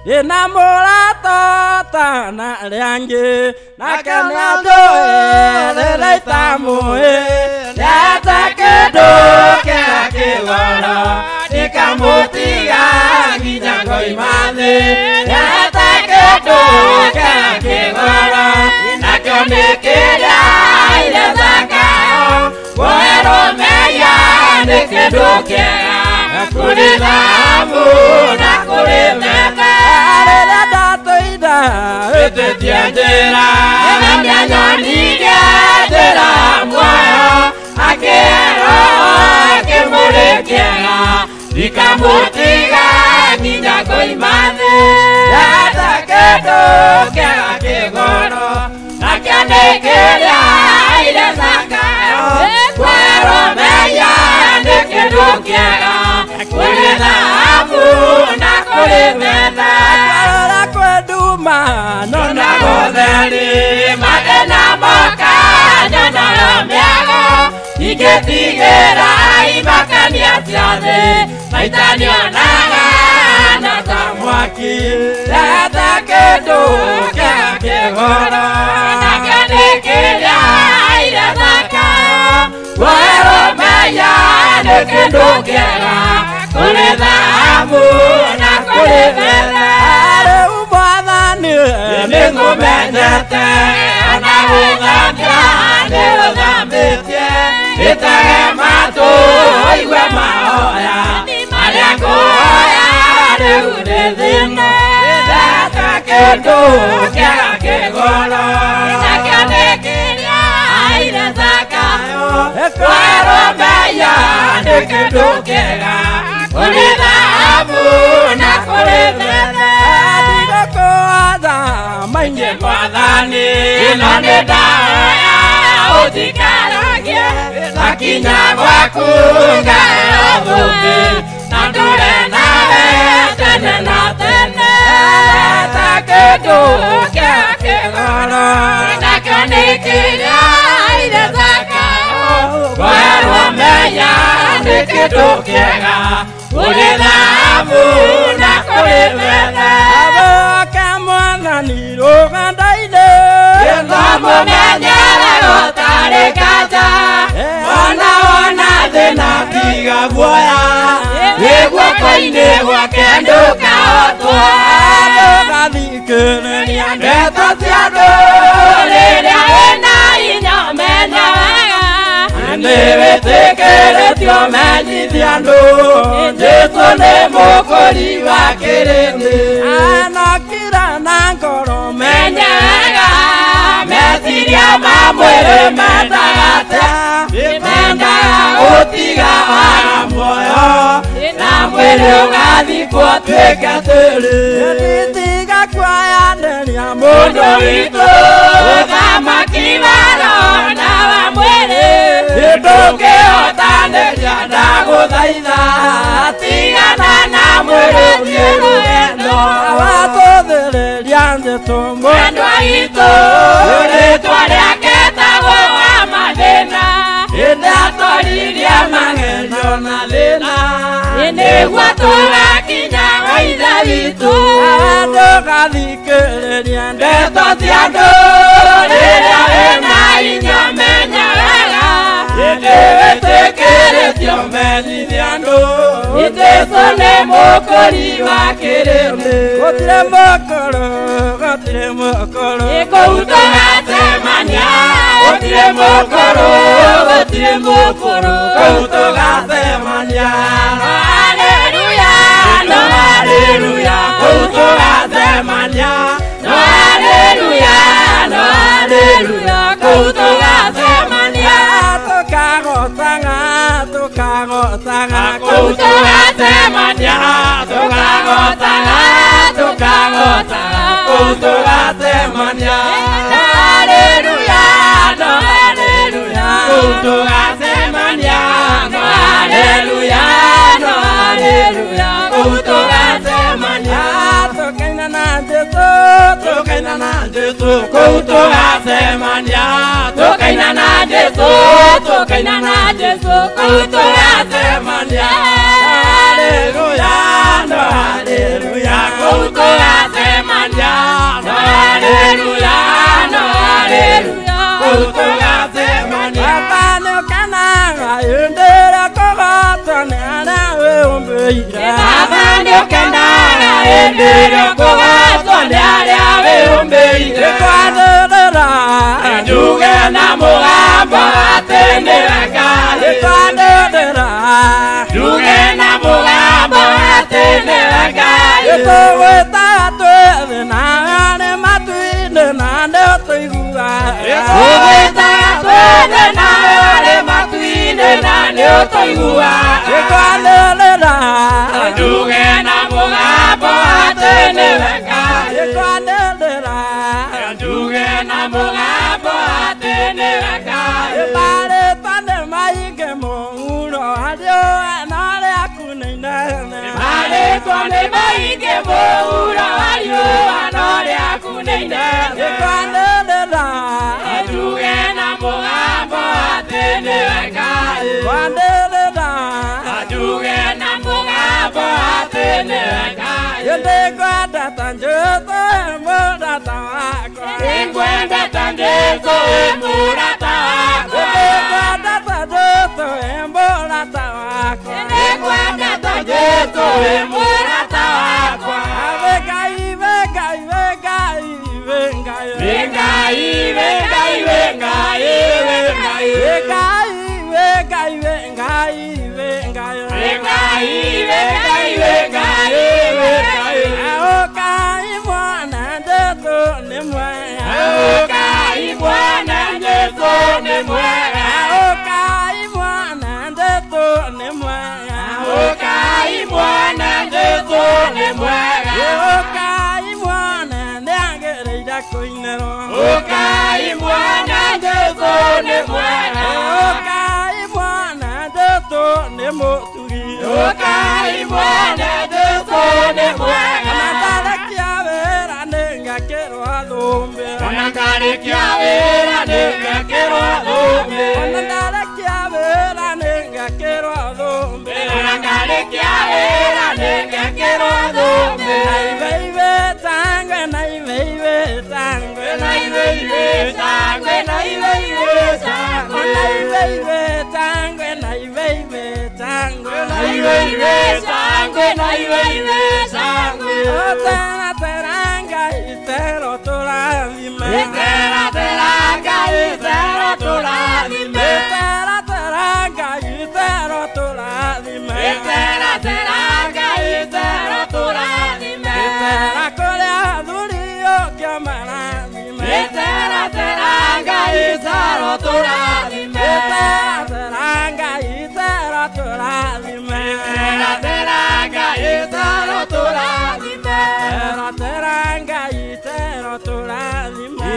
inamura tota na liangi na kanado le tamu yata kedo ke wala nikamutiga kinyango imane yata kedo ke wala nakonekera ile zakao wero meya nekedo ke kulilamu na kulimeka ale datoida etetiendera nyanyoniga dera mwa akero akemulekera nikamutiga kinyago imane yata kedo kegoro nakanekera ile zakao wero meya nekedo kera kulilamu na kulimeka la kweduma nona godeli madena boka nona lomiago igetigera imakania tiade maitani onaga na tamwaki yata kedo kegoro nakanekera ile zakao wero meya nekedo kera kulilamu na kulimeka ubadani ningumenyete anahuganja niugambite itegemato iwe maoya maria nguoya riu nithino ndata kindu kiaga kigoro nakianikiria aire zakayo kweromeya ni kindu kiega kulithamu na kulithene ndigokuatha maingi mwathani ino ni ndaoya utikaragie takinya gwaku ngaeo thumbi na ndure nawe tene na tene ta kindu kia kigoro nakio nikiria aire zakao kweromeya ni kindu kiega kulithamu na kulithene aboka mwathani rugandaine mumenyere gutari kanja ona thina tiga guoya guoko-ini gwake ndukahotwo ndugathikiriria ndeto cia andu riria wina hinya umenya wega niwitikiritio menyithia andu Jesu ni mukuri wa kirindi anakira na ngoro menye wega meciria ma mwiri mendagate mendaga gutiga waga muoyo na mwiri ugathikwo twike tiri nditiga kwayanĩria mundu witu uthamaki wa roho na wa mwiri ndũngĩhotanĩria ndagũthaitha tigana na mwiri thiĩ rũgendo watũthĩrĩria njĩtũ mwendwa witũ rĩtwa rĩake tagwo wa mathĩna hĩndĩ atoririe magerio na thĩna nĩguo tũgakinya gwa ithe witũ ndũgathikĩrĩria ndeto cia andũ rĩrĩa wĩna hinya menya wega nĩwĩtĩkĩrĩtio menyithia andũ Jesũ nĩ mũkũri wa kĩrĩndĩ gũtirĩ mũkũrũ kũu tũgacemania gũtirĩ mũkũrũ kũu tũgacemania haleluya no haleluya kũu tũgacemania no haleluya kũu tũgacemania tukagotana kũu tũgacemania tukagotana kũu tũgacemania haleluya kũu tũgacemania haleluya kũu tũgacemania kũu tũgacemania tukaina na Jesu kũu tũgacemania haleluya kũu tũgacemania endere kugatwa ni aria wihumbiire Twandĩrĩra njuge na mugambo ati niwe Ngai twandĩrĩra njuge na mugambo ati niwe Ngai tũgwĩta twĩthĩ na arĩ matu-inĩ na nĩũtũigua tũgwĩta twĩthĩ na arĩ matu-inĩ na nĩũtũigua twandĩrĩra njuge na mugambo ati niwe Ngai twandĩrĩra njuge na mugambo ati niwe Ngai marĩtwa nĩ maingĩ mũhuro arĩo na arĩa kunĩinene marĩtwa nĩ maingĩ mũhuro ariũa no rĩaku nĩ inene twandĩrĩra njuge na mugambo ati niwe Ngai twandĩrĩra njuge na mugambo ati niwe Ngai nĩngwendete Jesũ mũrata wakwa nĩngwendete Jesũ mũrata wakwa nĩngwendete Jesũ mũrata wakwa nĩngwendete Jesũ mũrata wakwa Ngai Ngai Ngai Ngai Ngai Ngai Ngai Ukai mwana Jesũ nĩ mwega Ukai mwana Jesũ nĩ mũtugi Ukai mwana Jesũ nĩ mwega Ona ndarĩkia wĩra nĩngakĩrwo thũmbĩ Ona ndarĩkia wĩra nĩngakĩrwo thũmbĩ Ona ndarĩkia wĩra nĩngakĩrwo thũmbĩ Ona ndarĩkia wĩra nĩngakĩrwo thũmbĩ Naibaibe tangwe naibaibe tangwe Naibaibe tangwe naibaibe tangwe Naibaibe tangwe naibaibe tangwe Naibaibe tangwe naibaibe tangwe Otana teranga itero tũrathime Itera teranga itero tũrathime Itera teranga itero tũrathime Itera teranga itero tũrathime Itera kũrĩa athuri ũngĩ marathime Itera teranga itero tũrathime Itera teranga itero tũrathime Itera teranga itero tũrathime Itera teranga itero tũrathime